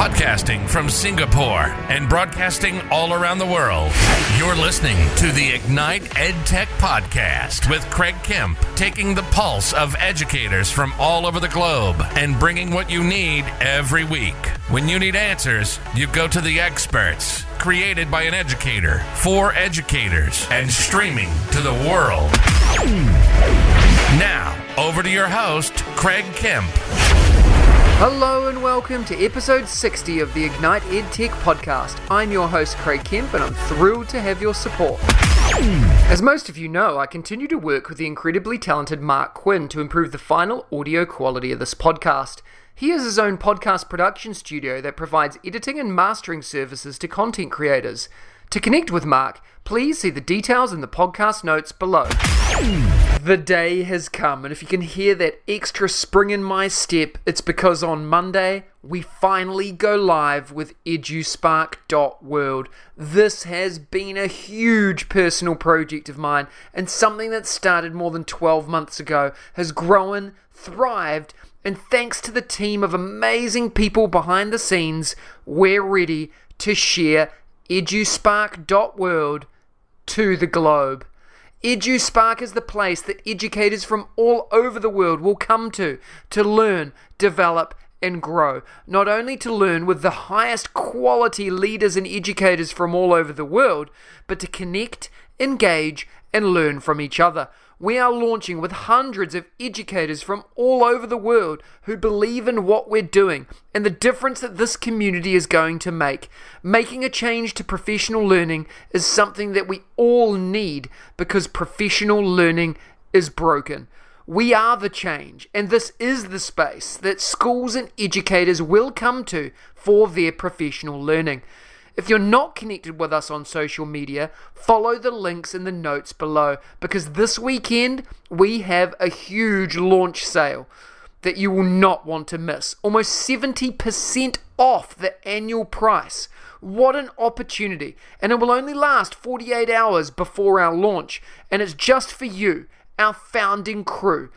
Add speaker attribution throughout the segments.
Speaker 1: Podcasting from Singapore and broadcasting all around the world. You're listening to the Ignite EdTech Podcast with Craig Kemp, taking the pulse of educators from all over the globe and bringing what you need every week. When you need answers, you go to the experts, created by an educator, for educators, and streaming to the world. Now, over to your host, Craig Kemp.
Speaker 2: Hello and welcome to episode 60 of the Ignite EdTech Podcast. I'm your host Craig Kemp and I'm thrilled to have your support. As most of you know, I continue to work with the incredibly talented Mark Quinn to improve the final audio quality of this podcast. He has his own podcast production studio that provides editing and mastering services to content creators. To connect with Mark, please see the details in the podcast notes below. The day has come, and if you can hear that extra spring in my step, it's because on Monday, we finally go live with EduSpark.World. This has been a huge personal project of mine, and something that started more than 12 months ago has grown, thrived, and thanks to the team of amazing people behind the scenes, we're ready to share EduSpark.World to the globe. EduSpark is the place that educators from all over the world will come to learn, develop, and grow. Not only to learn with the highest quality leaders and educators from all over the world, but to connect, engage, and learn from each other. We are launching with hundreds of educators from all over the world who believe in what we're doing and the difference that this community is going to make. Making a change to professional learning is something that we all need because professional learning is broken. We are the change, and this is the space that schools and educators will come to for their professional learning. If you're not connected with us on social media, follow the links in the notes below because this weekend we have a huge launch sale that you will not want to miss. Almost 70% off the annual price. What an opportunity. And it will only last 48 hours before our launch, and it's just for you, our founding crew.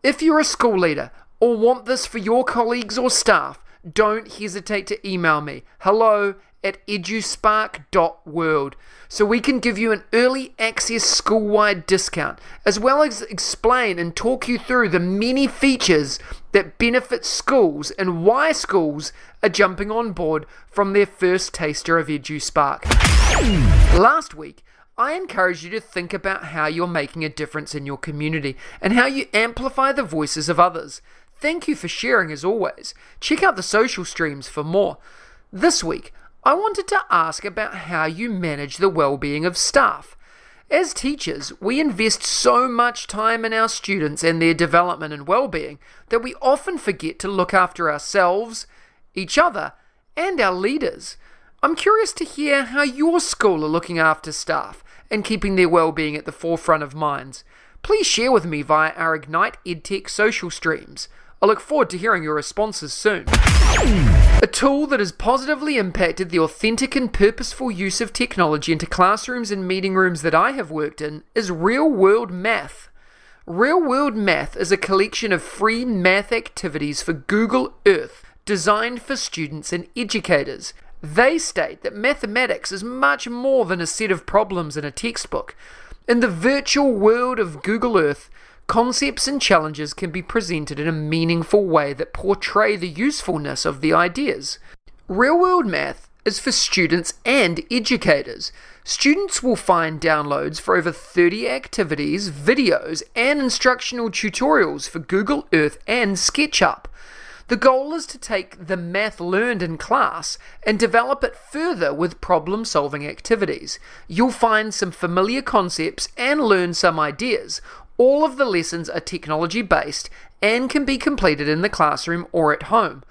Speaker 2: If you're a school leader or want this for your colleagues or staff, don't hesitate to email me. hello@eduspark.world so we can give you an early access school-wide discount, as well as explain and talk you through the many features that benefit schools and why schools are jumping on board from their first taster of EduSpark. Last week, I encourage you to think about how you're making a difference in your community and how you amplify the voices of others. Thank you for sharing as always. Check out the social streams for more. This week, I wanted to ask about how you manage the well-being of staff. As teachers, we invest so much time in our students and their development and well-being that we often forget to look after ourselves, each other, and our leaders. I'm curious to hear how your school are looking after staff and keeping their well-being at the forefront of minds. Please share with me via our Ignite EdTech social streams. I look forward to hearing your responses soon. A tool that has positively impacted the authentic and purposeful use of technology into classrooms and meeting rooms that I have worked in is Real World Math. Real World Math is a collection of free math activities for Google Earth designed for students and educators. They state that mathematics is much more than a set of problems in a textbook. In the virtual world of Google Earth, concepts and challenges can be presented in a meaningful way that portray the usefulness of the ideas. Real-world math is for students and educators. Students will find downloads for over 30 activities, videos, and instructional tutorials for Google Earth and SketchUp. The goal is to take the math learned in class and develop it further with problem-solving activities. You'll find some familiar concepts and learn some ideas. All of the lessons are technology-based and can be completed in the classroom or at home.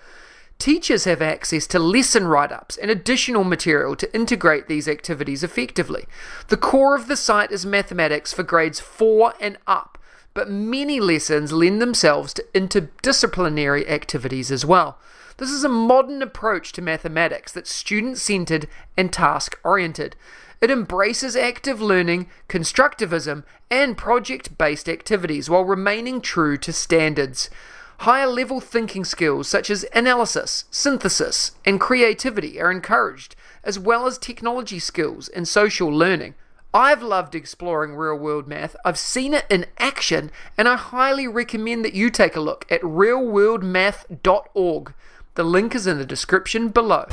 Speaker 2: Teachers have access to lesson write-ups and additional material to integrate these activities effectively. The core of the site is mathematics for grades 4 and up, but many lessons lend themselves to interdisciplinary activities as well. This is a modern approach to mathematics that's student-centered and task-oriented. It embraces active learning, constructivism, and project-based activities while remaining true to standards. Higher level thinking skills such as analysis, synthesis, and creativity are encouraged, as well as technology skills and social learning. I've loved exploring real-world math. I've seen it in action, and I highly recommend that you take a look at realworldmath.org. The link is in the description below.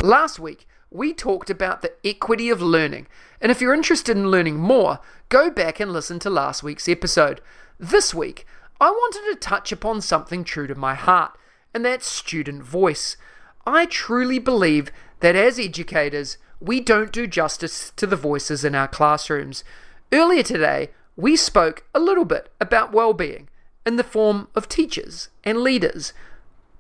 Speaker 2: Last week, we talked about the equity of learning, and if you're interested in learning more, go back and listen to last week's episode. This week, I wanted to touch upon something true to my heart, and that's student voice. I truly believe that as educators, we don't do justice to the voices in our classrooms. Earlier today, we spoke a little bit about well-being in the form of teachers and leaders.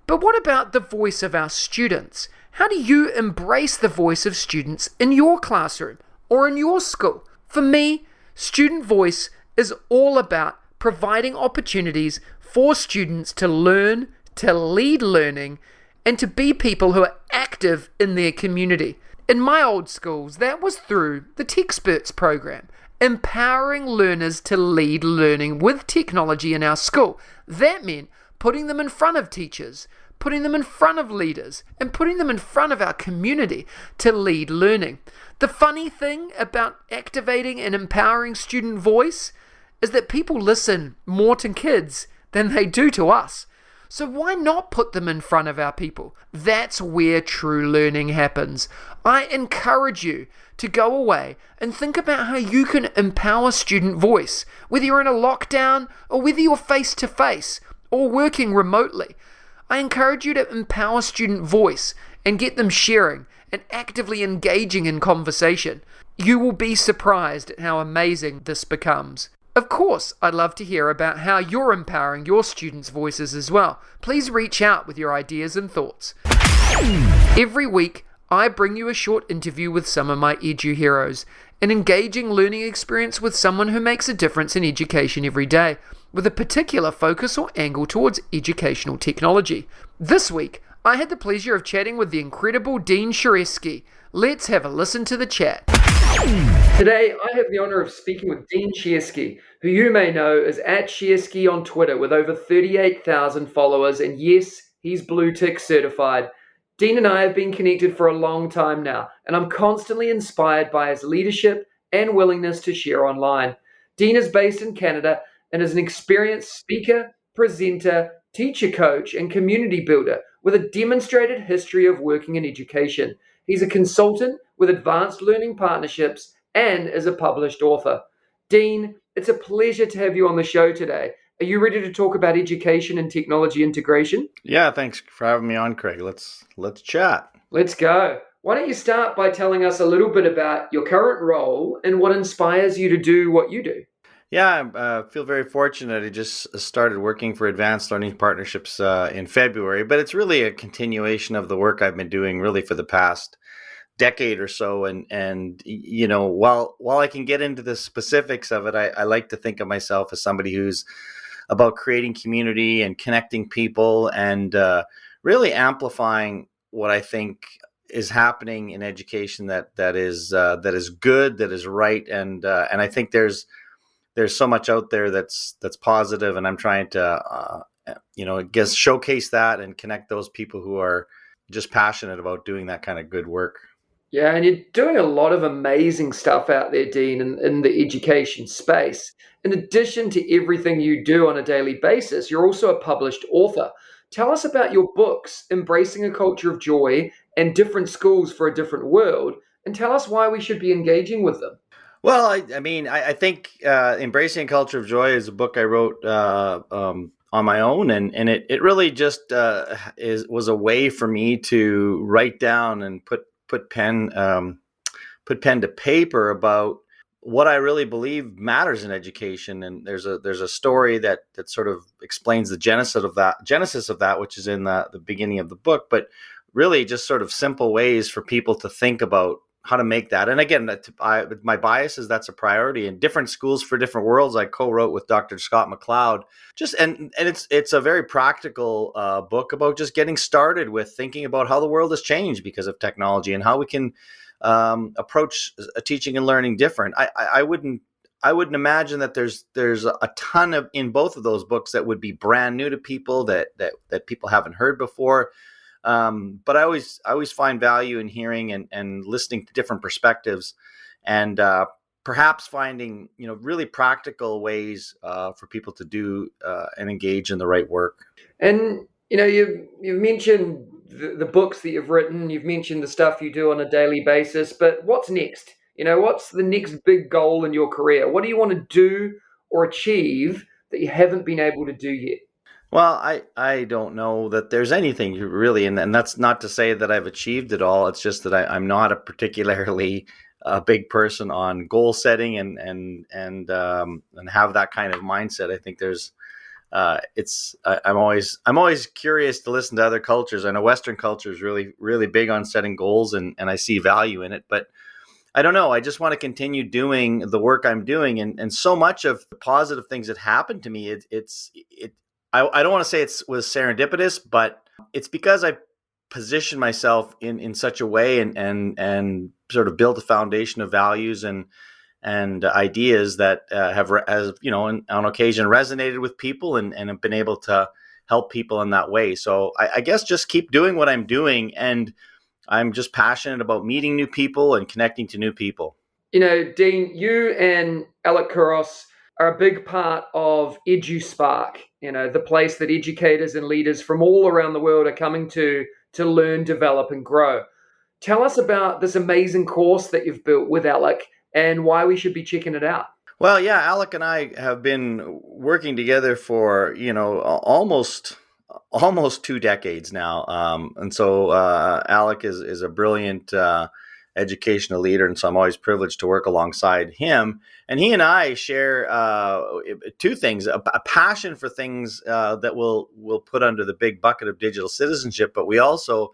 Speaker 2: But what about the voice of our students? How do you embrace the voice of students in your classroom or in your school? For me, student voice is all about providing opportunities for students to learn, to lead learning, and to be people who are active in their community. In my old schools, that was through the Techsperts program, empowering learners to lead learning with technology in our school. That meant putting them in front of teachers, putting them in front of leaders, and putting them in front of our community to lead learning. The funny thing about activating and empowering student voice is that people listen more to kids than they do to us. So why not put them in front of our people? That's where true learning happens. I encourage you to go away and think about how you can empower student voice, whether you're in a lockdown or whether you're face-to-face or working remotely. I encourage you to empower student voice and get them sharing and actively engaging in conversation. You will be surprised at how amazing this becomes. Of course, I'd love to hear about how you're empowering your students' voices as well. Please reach out with your ideas and thoughts. Every week, I bring you a short interview with some of my edu heroes, an engaging learning experience with someone who makes a difference in education every day, with a particular focus or angle towards educational technology. This week, I had the pleasure of chatting with the incredible Dean Shareski. Let's have a listen to the chat. Today, I have the honor of speaking with Dean Shareski, who you may know as @Shareski on Twitter with over 38,000 followers, and yes, he's blue tick certified. Dean and I have been connected for a long time now, and I'm constantly inspired by his leadership and willingness to share online. Dean is based in Canada and is an experienced speaker, presenter, teacher coach, and community builder with a demonstrated history of working in education. He's a consultant with advanced learning partnerships and is a published author. Dean, it's a pleasure to have you on the show today. Are you ready to talk about education and technology integration?
Speaker 3: Yeah, thanks for having me on, Craig. Let's chat.
Speaker 2: Let's go. Why don't you start by telling us a little bit about your current role and what inspires you to do what you do?
Speaker 3: Yeah, I feel very fortunate. I just started working for Advanced Learning Partnerships in February, but it's really a continuation of the work I've been doing really for the past decade or so. And you know, while I can get into the specifics of it, I like to think of myself as somebody who's about creating community and connecting people and really amplifying what I think is happening in education that is good, that is right, and I think there's so much out there that's positive, and I'm trying to I guess showcase that and connect those people who are just passionate about doing that kind of good work.
Speaker 2: Yeah, and you're doing a lot of amazing stuff out there, Dean, in the education space. In addition to everything you do on a daily basis, you're also a published author. Tell us about your books, Embracing a Culture of Joy and Different Schools for a Different World, and tell us why we should be engaging with them.
Speaker 3: Well, I think Embracing a Culture of Joy is a book I wrote on my own, and it really just was a way for me to write down and put pen to paper about what I really believe matters in education. And there's a story that sort of explains the genesis of that, which is in the beginning of the book, but really just sort of simple ways for people to think about how to make that. And again, my bias is that's a priority. In Different Schools for Different Worlds, I co-wrote with Dr. Scott McLeod. And it's a very practical book about just getting started with thinking about how the world has changed because of technology and how we can approach teaching and learning different. I wouldn't I wouldn't imagine that there's a ton of in both of those books that would be brand new to people that people haven't heard before. But I always find value in hearing and listening to different perspectives, and perhaps finding really practical ways for people to do and engage in the right work.
Speaker 2: And you've mentioned the books that you've written. You've mentioned the stuff you do on a daily basis. But what's next? What's the next big goal in your career? What do you want to do or achieve that you haven't been able to do yet?
Speaker 3: Well, I don't know that there's anything really, and that's not to say that I've achieved it all. It's just that I'm not a particularly big person on goal setting and have that kind of mindset. I think there's I'm always curious to listen to other cultures. I know Western culture is really big on setting goals, and I see value in it, but I don't know. I just want to continue doing the work I'm doing, and so much of the positive things that happened to me, I don't want to say it was serendipitous, but it's because I positioned myself in such a way and sort of built a foundation of values and ideas that have on occasion resonated with people and have been able to help people in that way. So I guess just keep doing what I'm doing, and I'm just passionate about meeting new people and connecting to new people.
Speaker 2: Dean, you and Alec Couros are a big part of EduSpark, the place that educators and leaders from all around the world are coming to learn, develop, and grow. Tell us about this amazing course that you've built with Alec and why we should be checking it out.
Speaker 3: Well, yeah, Alec and I have been working together for, almost 2 decades now. And so Alec is a brilliant educational leader, and so I'm always privileged to work alongside him. And he and I share two things: a passion for things that we'll put under the big bucket of digital citizenship, but we also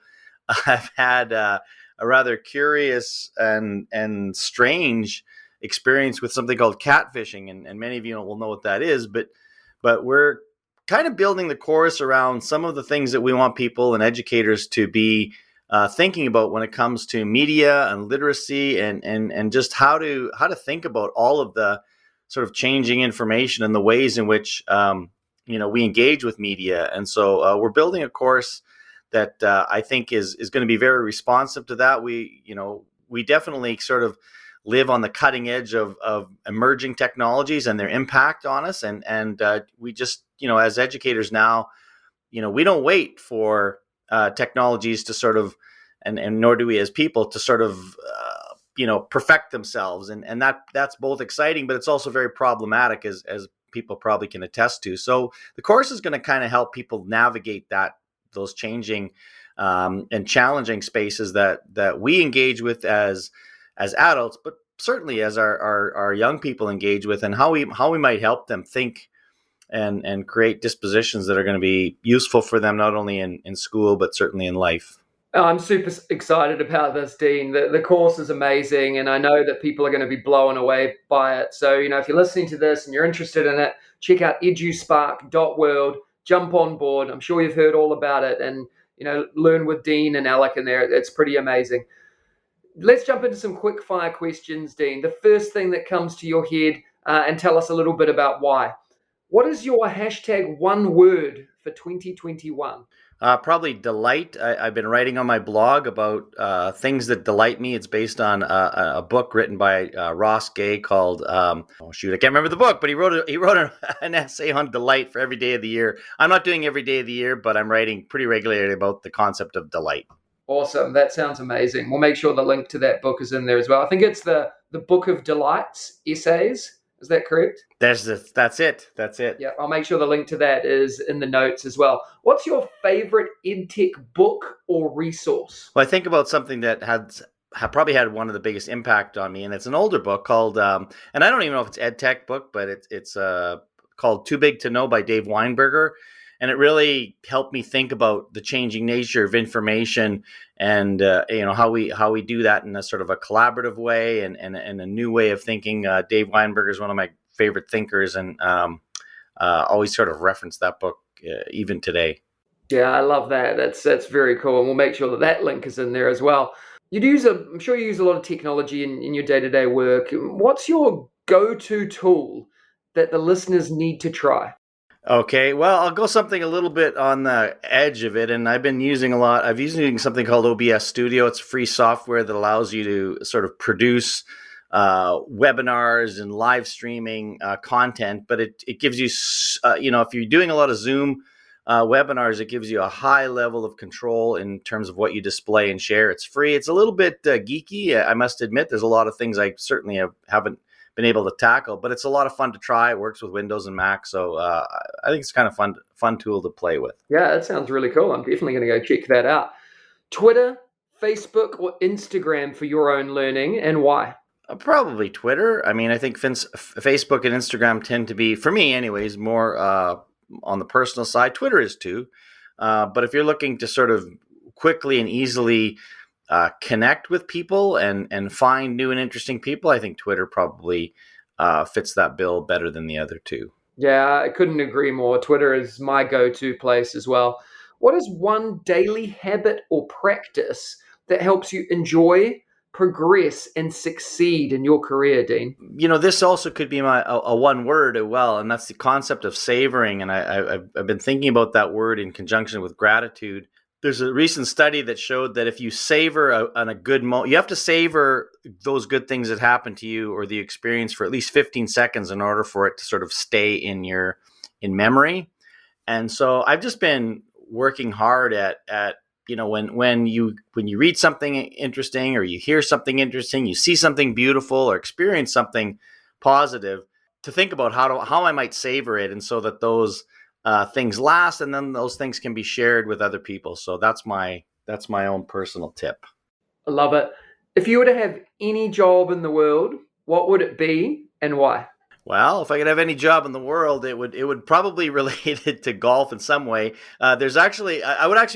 Speaker 3: have had a rather curious and strange experience with something called catfishing, and many of you will know what that is. But we're kind of building the course around some of the things that we want people and educators to be thinking about when it comes to media and literacy and just how to think about all of the sort of changing information and the ways in which we engage with media. And so we're building a course that I think is going to be very responsive to that. We definitely sort of live on the cutting edge of emerging technologies and their impact on us. And we just, as educators now, we don't wait for technologies to sort of, and nor do we as people to sort of, perfect themselves. And that's both exciting, but it's also very problematic as people probably can attest to. So the course is going to kind of help people navigate those changing and challenging spaces that we engage with as adults, but certainly as our young people engage with, and how we might help them think and create dispositions that are going to be useful for them, not only in school, but certainly in life.
Speaker 2: I'm super excited about this, Dean. The course is amazing, and I know that people are going to be blown away by it. So, if you're listening to this and you're interested in it, check out EduSpark.World, jump on board. I'm sure you've heard all about it, and, learn with Dean and Alec in there. It's pretty amazing. Let's jump into some quick fire questions, Dean. The first thing that comes to your head, and tell us a little bit about why. What is your hashtag one word for 2021?
Speaker 3: Probably delight. I've been writing on my blog about things that delight me. It's based on a book written by Ross Gay called I can't remember the book, but he wrote an essay on delight for every day of the year. I'm not doing every day of the year, but I'm writing pretty regularly about the concept of delight.
Speaker 2: Awesome. That sounds amazing. We'll make sure the link to that book is in there as well. I think it's the Book of Delights essays. Is that correct?
Speaker 3: That's it.
Speaker 2: Yeah, I'll make sure the link to that is in the notes as well. What's your favorite EdTech book or resource?
Speaker 3: Well, I think about something that probably had one of the biggest impact on me, and it's an older book called, and I don't even know if it's EdTech book, but it's called Too Big to Know by Dave Weinberger. And it really helped me think about the changing nature of information and how we do that in a sort of a collaborative way and a new way of thinking. Dave Weinberger is one of my favorite thinkers, and always sort of reference that book even today.
Speaker 2: Yeah, I love that. That's very cool, and we'll make sure that link is in there as well. I'm sure you use a lot of technology in your day-to-day work. What's your go-to tool that the listeners need to try?
Speaker 3: Okay, well, I'll go something a little bit on the edge of it, and I've been using something called OBS Studio. It's free software that allows you to sort of produce webinars and live streaming content, but it gives you, if you're doing a lot of Zoom webinars, it gives you a high level of control in terms of what you display and share. It's free. It's a little bit geeky, I must admit. There's a lot of things I certainly haven't been able to tackle, but it's a lot of fun to try. It works with Windows and Mac, so I think it's kind of fun tool to play with.
Speaker 2: Yeah, that sounds really cool. I'm definitely going to go check that out. Twitter, Facebook, or Instagram for your own learning, and why?
Speaker 3: Probably Twitter. I mean, I think Facebook and Instagram tend to be, for me anyways, more on the personal side. Twitter is too. But if you're looking to sort of quickly and easily connect with people and find new and interesting people, I think Twitter probably fits that bill better than the other two.
Speaker 2: Yeah, I couldn't agree more. Twitter is my go-to place as well. What is one daily habit or practice that helps you enjoy, progress, and succeed in your career, Dean?
Speaker 3: This also could be a one word as well, and that's the concept of savoring. And I've been thinking about that word in conjunction with gratitude. There's a recent study that showed that if you savor on a good moment, you have to savor those good things that happen to you or the experience for at least 15 seconds in order for it to sort of stay in memory. And so I've just been working hard at when you read something interesting or you hear something interesting, you see something beautiful or experience something positive, to think about how I might savor it, and so that those things last, and then those things can be shared with other people. So that's my own personal tip.
Speaker 2: I love it. If you were to have any job in the world, what would it be and why?
Speaker 3: Well, if I could have any job in the world, it would probably relate it to golf in some way. I would actually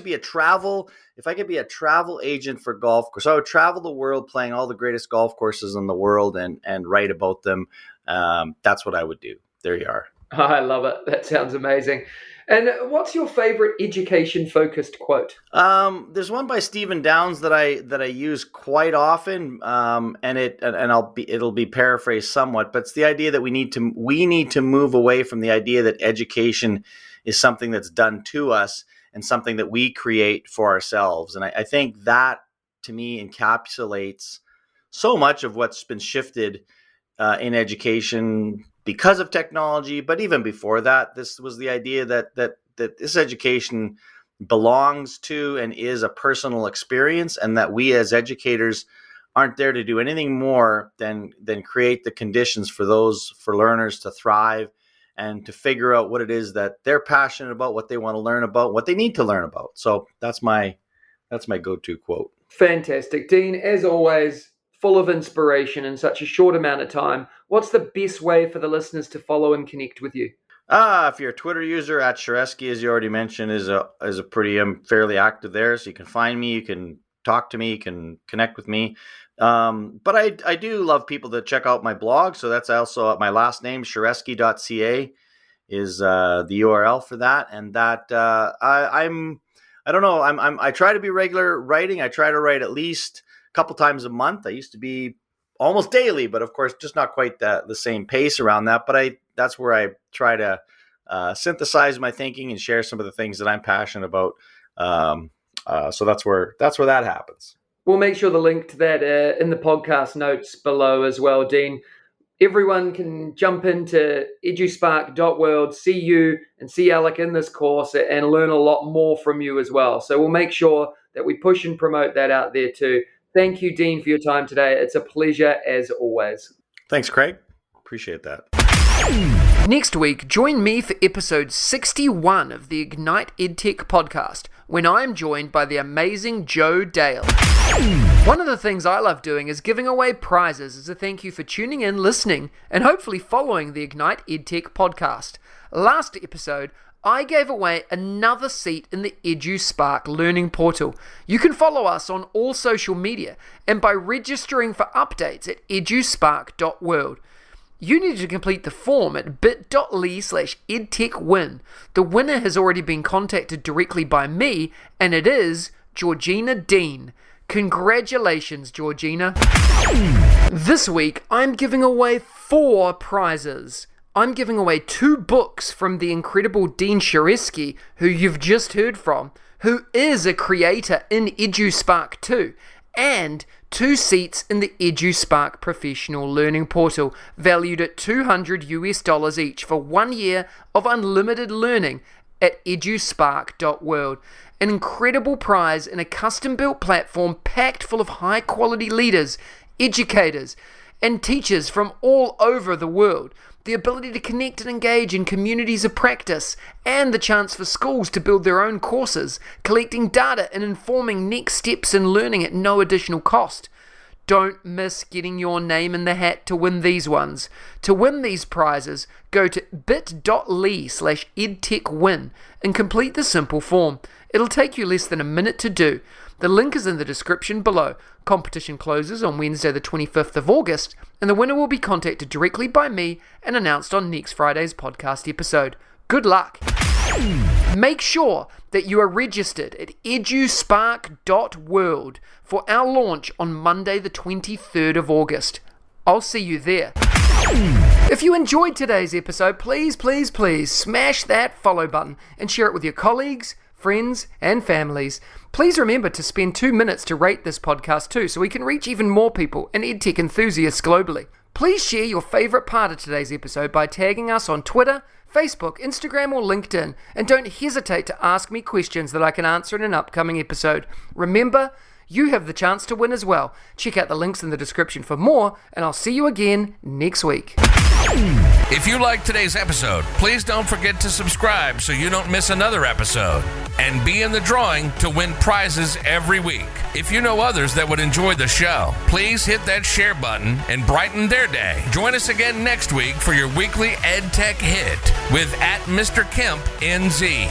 Speaker 3: be if I could be a travel agent for golf course, I would travel the world playing all the greatest golf courses in the world and write about them. That's what I would do. There you are.
Speaker 2: I love it. That sounds amazing. And what's your favorite education-focused quote?
Speaker 3: There's one by Stephen Downes that I use quite often, it'll be paraphrased somewhat, but it's the idea that we need to move away from the idea that education is something that's done to us and something that we create for ourselves. And I think that, to me, encapsulates so much of what's been shifted in education because of technology. But even before that, this was the idea that this education belongs to and is a personal experience, and that we as educators aren't there to do anything more than create the conditions for learners to thrive and to figure out what it is that they're passionate about, what they want to learn about, what they need to learn about. So that's my go-to quote.
Speaker 2: Fantastic. Dean, as always, full of inspiration in such a short amount of time. What's the best way for the listeners to follow and connect with you?
Speaker 3: If you're a Twitter user, at Shareski, as you already mentioned, is a pretty fairly active there. So you can find me, you can talk to me, you can connect with me. But I do love people to check out my blog. So that's also my last name, Shareski.ca is the URL for that. And that I try to be regular writing. I try to write at least a couple times a month. I used to be almost daily, but of course, just not quite the same pace around that. But that's where I try to synthesize my thinking and share some of the things that I'm passionate about. So that's where that happens.
Speaker 2: We'll make sure the link to that in the podcast notes below as well, Dean. Everyone can jump into EduSpark.World, see you and see Alec in this course and learn a lot more from you as well. So we'll make sure that we push and promote that out there too. Thank you, Dean, for your time today. It's a pleasure as always.
Speaker 3: Thanks, Craig. Appreciate that.
Speaker 2: Next week, join me for episode 61 of the Ignite EdTech Podcast, when I'm joined by the amazing Joe Dale. One of the things I love doing is giving away prizes as a thank you for tuning in, listening, and hopefully following the Ignite EdTech Podcast. Last episode, I gave away another seat in the EduSpark learning portal. You can follow us on all social media and by registering for updates at EduSpark.World. You need to complete the form at bit.ly/edtechwin. The winner has already been contacted directly by me, and it is Georgina Dean. Congratulations, Georgina. This week, I'm giving away 4 prizes. I'm giving away 2 books from the incredible Dean Shareski, who you've just heard from, who is a creator in EduSpark too, and 2 seats in the EduSpark Professional Learning Portal, valued at $200 each for 1 year of unlimited learning at EduSpark.World. An incredible prize in a custom-built platform packed full of high-quality leaders, educators, and teachers from all over the world. The ability to connect and engage in communities of practice, and the chance for schools to build their own courses, collecting data and informing next steps in learning at no additional cost. Don't miss getting your name in the hat to win these ones. To win these prizes, go to bit.ly/edtechwin and complete the simple form. It'll take you less than a minute to do. The link is in the description below. Competition closes on Wednesday the 25th of August, and the winner will be contacted directly by me and announced on next Friday's podcast episode. Good luck! Make sure that you are registered at EduSpark.World for our launch on Monday the 23rd of August. I'll see you there. If you enjoyed today's episode, please smash that follow button and share it with your colleagues, friends, and families. Please remember to spend 2 minutes to rate this podcast too, so we can reach even more people and EdTech enthusiasts globally. Please share your favorite part of today's episode by tagging us on Twitter, Facebook, Instagram, or LinkedIn, and don't hesitate to ask me questions that I can answer in an upcoming episode. Remember, you have the chance to win as well. Check out the links in the description for more, and I'll see you again next week.
Speaker 1: If you liked today's episode, please don't forget to subscribe so you don't miss another episode, and be in the drawing to win prizes every week. If you know others that would enjoy the show, please hit that share button and brighten their day. Join us again next week for your weekly EdTech hit with @Mr. Kemp NZ.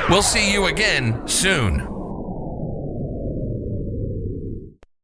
Speaker 1: We'll see you again soon.